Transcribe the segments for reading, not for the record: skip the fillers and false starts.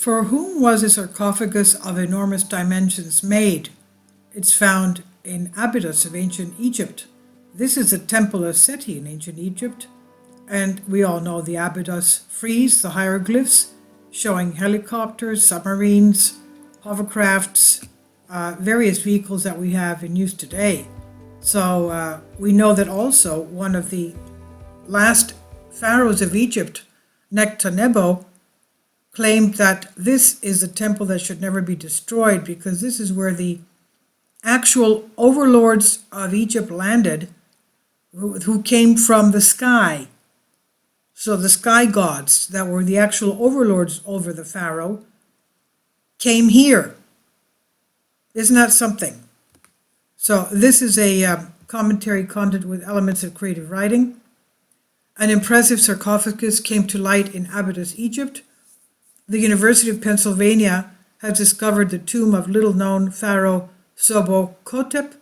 For whom was a sarcophagus of enormous dimensions made? It's found in Abydos of ancient Egypt. This is the temple of Seti in ancient Egypt, and we all know the Abydos frieze, the hieroglyphs, showing helicopters, submarines, hovercrafts, various vehicles that we have in use today. So we know that also one of the last pharaohs of Egypt, Nectanebo, claimed that this is a temple that should never be destroyed because this is where the actual overlords of Egypt landed, who came from the sky. So the sky gods that were the actual overlords over the pharaoh came here. Isn't that something? So this is a commentary content with elements of creative writing. An impressive sarcophagus came to light in Abydos, Egypt. The University of Pennsylvania has discovered the tomb of little-known pharaoh Sobokotep,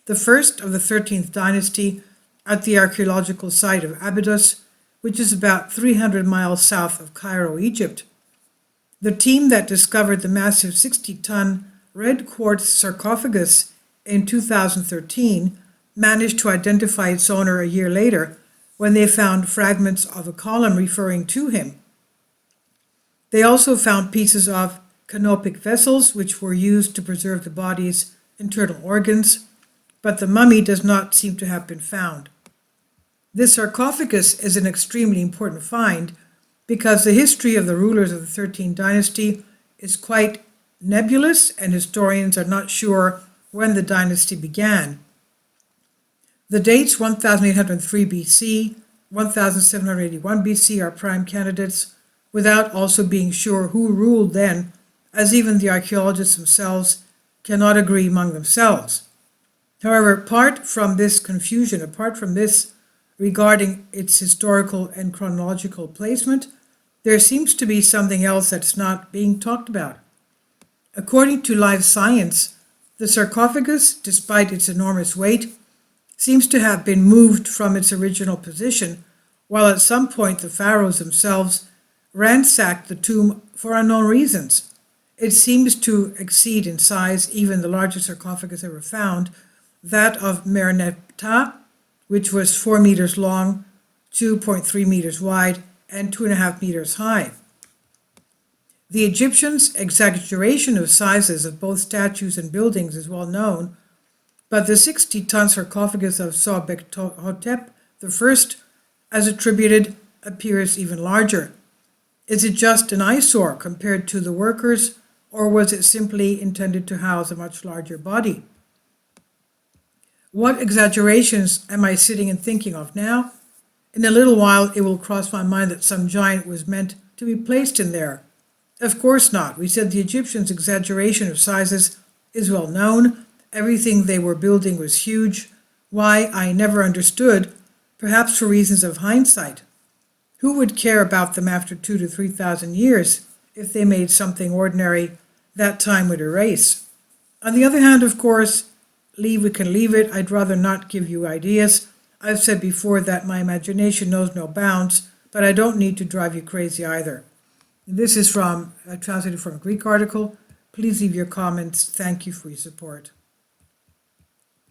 the first of the 13th dynasty, at the archaeological site of Abydos, which is about 300 miles south of Cairo, Egypt. The team that discovered the massive 60-ton red quartz sarcophagus in 2013 managed to identify its owner a year later when they found fragments of a column referring to him. They also found pieces of canopic vessels which were used to preserve the body's internal organs, but the mummy does not seem to have been found. This sarcophagus is an extremely important find because the history of the rulers of the 13th dynasty is quite nebulous and historians are not sure when the dynasty began. The dates 1803 BC, 1781 BC are prime candidates, without also being sure who ruled then, as even the archaeologists themselves cannot agree among themselves. However, apart from this confusion, apart from this regarding its historical and chronological placement, there seems to be something else that's not being talked about. According to Live Science, the sarcophagus, despite its enormous weight, seems to have been moved from its original position, while at some point the pharaohs themselves ransacked the tomb for unknown reasons. It seems to exceed in size even the largest sarcophagus ever found, that of Merneptah, which was 4 meters long, 2.3 meters wide, and 2.5 meters high. The Egyptians' exaggeration of sizes of both statues and buildings is well known, but the 60-ton sarcophagus of Sobekotep I, as attributed, appears even larger. Is it just an eyesore compared to the workers, or was it simply intended to house a much larger body? What exaggerations am I sitting and thinking of now? In a little while it will cross my mind that some giant was meant to be placed in there. Of course not. We said the Egyptians' exaggeration of sizes is well known. Everything they were building was huge. Why, I never understood, perhaps for reasons of hindsight. Who would care about them after 2,000 to 3,000 years if they made something ordinary that time would erase? On the other hand, of course, we can leave it. I'd rather not give you ideas. I've said before that my imagination knows no bounds, but I don't need to drive you crazy either. This is translated from a Greek article. Please leave your comments. Thank you for your support.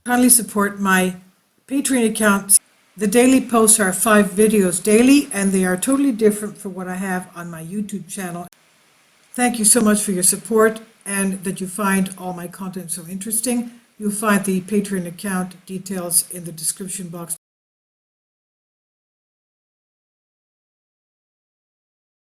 Kindly support my Patreon account. The daily posts are 5 videos daily, and they are totally different from what I have on my YouTube channel. Thank you so much for your support and that you find all my content so interesting. You'll find the Patreon account details in the description box